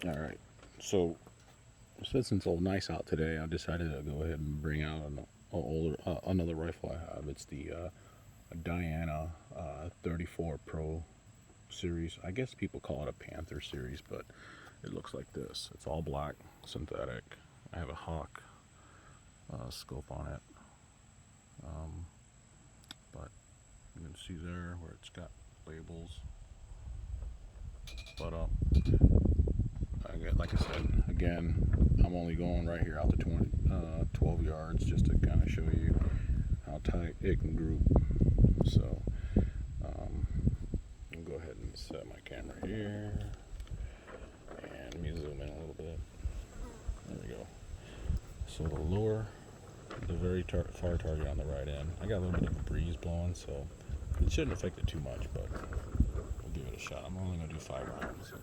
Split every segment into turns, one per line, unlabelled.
All right, so since it's all nice out today, I decided to go ahead and bring out another rifle I have. It's the Diana 34 Pro series. I guess people call it a Panther series, but it looks like this. It's all black, synthetic. I have a Hawk scope on it, but you can see there where it's got labels. But like I said, again, I'm only going right here out to 12 yards just to kind of show you how tight it can group. So I'll go ahead and set my camera here, and let me zoom in a little bit. There we go. So the lower, the very far target on the right end. I got a little bit of a breeze blowing, so it shouldn't affect it too much, but we'll give it a shot. I'm only going to do 5 rounds.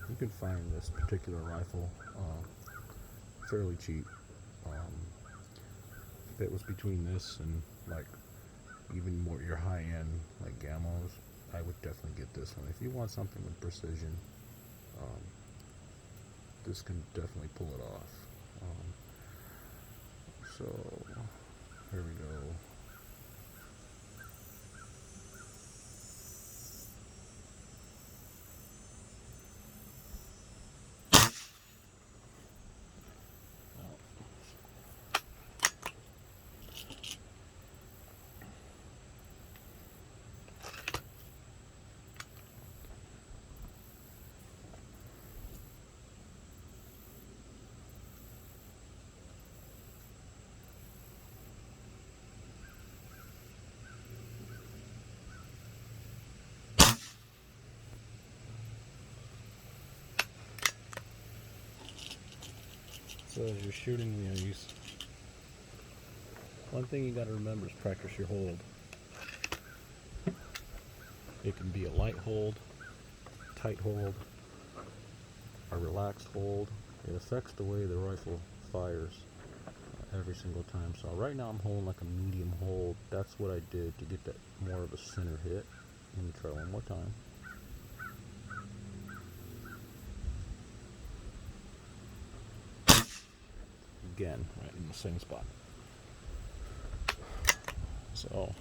You can find this particular rifle fairly cheap. If it was between this and like even more your high end like Gamos, I would definitely get this one. If you want something with precision, um, this can definitely pull it off. So here we go. So as you're shooting these, one thing you got to remember is practice your hold. It can be a light hold, tight hold, a relaxed hold. It affects the way the rifle fires every single time. So right now I'm holding like a medium hold. That's what I did to get that more of a center hit. Let me try one more time. Again, right in the same spot. So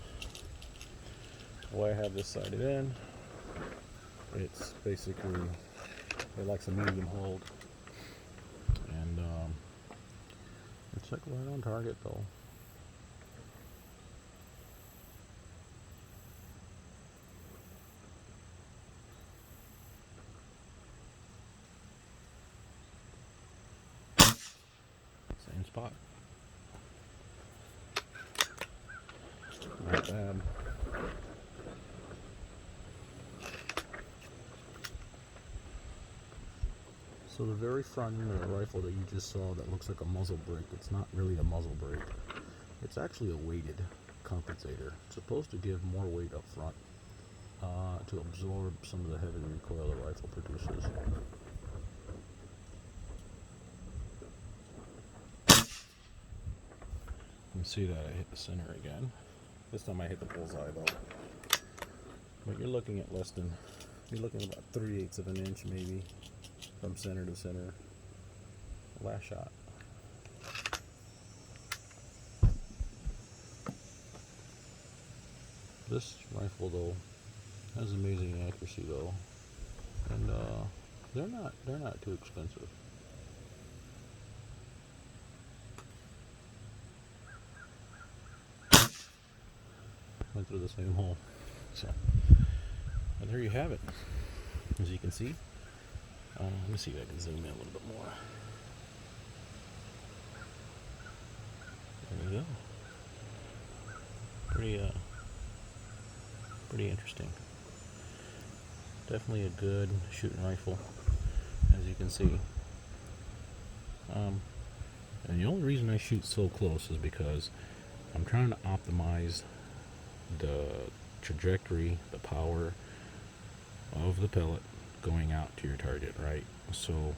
the way I have this sighted in, it's basically, it likes a medium hold, and it's like right on target though. Same spot. Not bad. So the very front end of the rifle that you just saw that looks like a muzzle brake, it's not really a muzzle brake. It's actually a weighted compensator. It's supposed to give more weight up front to absorb some of the heavy recoil the rifle produces. You can see that I hit the center again. This time I hit the bullseye though. But you're looking at you're looking at about 3/8 of an inch maybe from center to center. Last shot. This rifle though has amazing accuracy though, and they're not too expensive. Went through the same hole. So, and there you have it. As you can see, let me see if I can zoom in a little bit more. There you go. Pretty interesting. Definitely a good shooting rifle, as you can see. And the only reason I shoot so close is because I'm trying to optimize the trajectory, the power of the pellet going out to your target, right? So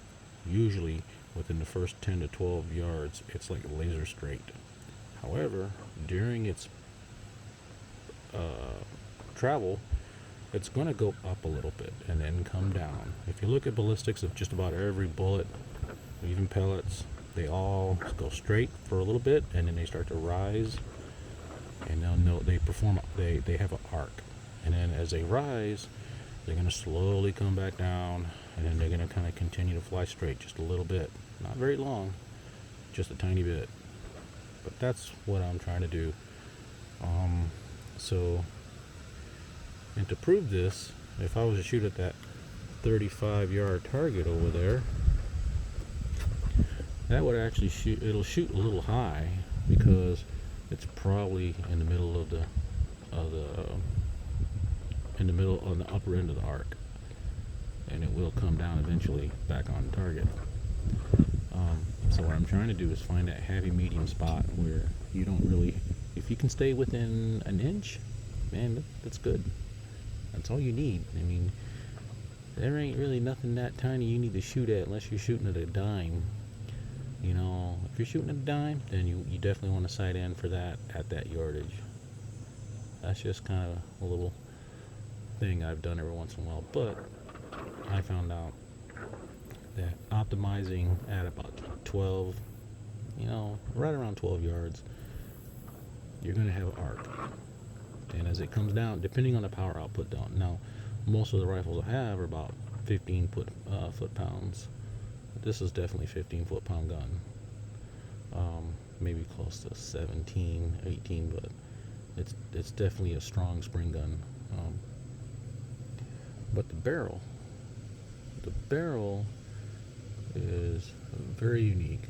usually within the first 10 to 12 yards, it's like laser straight. However, during its travel, it's going to go up a little bit and then come down. If you look at ballistics of just about every bullet, even pellets, they all go straight for a little bit and then they start to rise, and they have an arc, and then as they rise, they're going to slowly come back down, and then they're going to kind of continue to fly straight just a little bit, not very long, just a tiny bit. But that's what I'm trying to do. So, and to prove this, if I was to shoot at that 35-yard target over there, that would actually shoot. It'll shoot a little high because it's probably in the middle of the on the upper end of the arc, and it will come down eventually back on target. So what I'm trying to do is find that happy medium spot where you don't really, if you can stay within an inch, man, that's good. That's all you need. I mean, there ain't really nothing that tiny you need to shoot at unless you're shooting at a dime. You know, if you're shooting at a dime, then you definitely want to sight in for that at that yardage. That's just kind of a little thing I've done every once in a while. But I found out that optimizing at about 12, right around 12 yards, you're going to have an arc. And as it comes down, depending on the power output down. Now, most of the rifles I have are about 15 foot-pounds. This is definitely 15 foot-pound gun. Maybe close to 17, 18, but it's definitely a strong spring gun. But the barrel is very unique.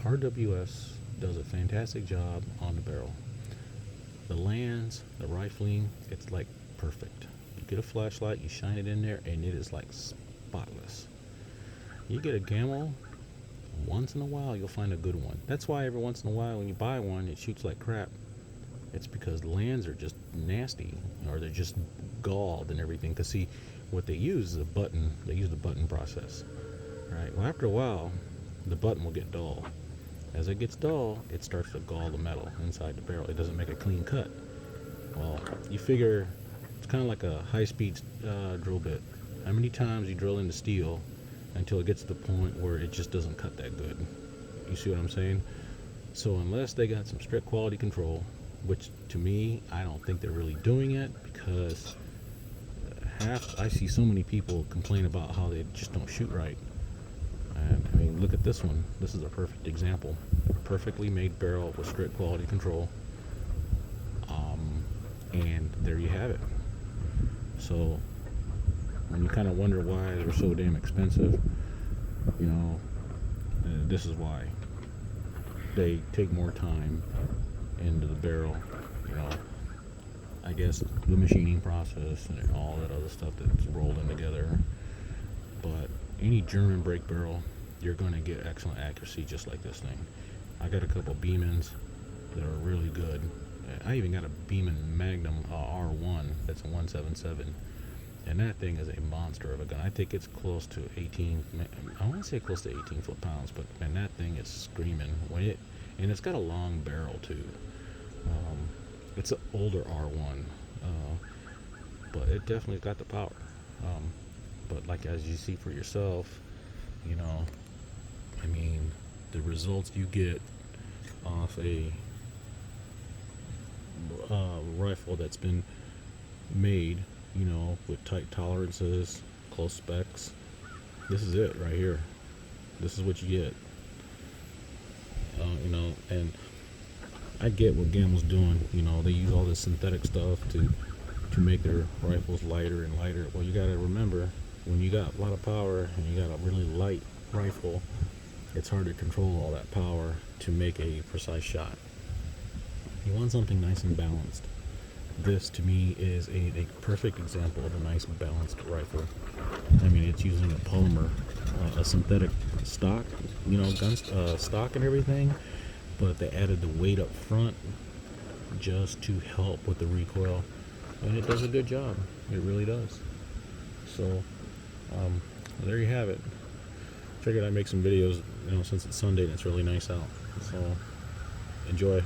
RWS does a fantastic job on the barrel. The lands, the rifling, it's like perfect. You get a flashlight, you shine it in there, and it is like spotless. You get a Gamma, once in a while you'll find a good one. That's why every once in a while when you buy one, it shoots like crap. It's because the lands are just nasty, or they're just galled and everything. Because see, what they use is a button. They use the button process, right? Well, after a while, the button will get dull. As it gets dull, it starts to gall the metal inside the barrel. It doesn't make a clean cut. Well, you figure it's kind of like a high-speed drill bit. How many times you drill into steel until it gets to the point where it just doesn't cut that good? You see what I'm saying? So unless they got some strict quality control, which to me, I don't think they're really doing it, because I see so many people complain about how they just don't shoot right. And I mean, look at this one. This is a perfect example. A perfectly made barrel with strict quality control. And there you have it. So when you kind of wonder why they're so damn expensive, this is why. They take more time into the barrel. I guess the machining process and all that other stuff that's rolled in together. But any German break barrel, you're going to get excellent accuracy just like this thing. I got a couple Beemans that are really good. I even got a Beeman Magnum R1 that's a 177, and that thing is a monster of a gun. I think it's close to 18. I want to say close to 18 foot-pounds, but man, that thing is screaming. And it's got a long barrel too. It's an older R1, but it definitely got the power. But like as you see for yourself, I mean, the results you get off a rifle that's been made, with tight tolerances, close specs. This is it right here. This is what you get. And I get what Gamma's doing. They use all this synthetic stuff to make their rifles lighter and lighter. Well, you got to remember, when you got a lot of power and you got a really light rifle, it's hard to control all that power to make a precise shot. You want something nice and balanced. This, to me, is a perfect example of a nice balanced rifle. I mean, it's using a polymer, a synthetic stock, gun stock and everything, but they added the weight up front just to help with the recoil, and it does a good job. It really does. So there you have it. Figured I'd make some videos, you know, since it's Sunday and it's really nice out. So enjoy.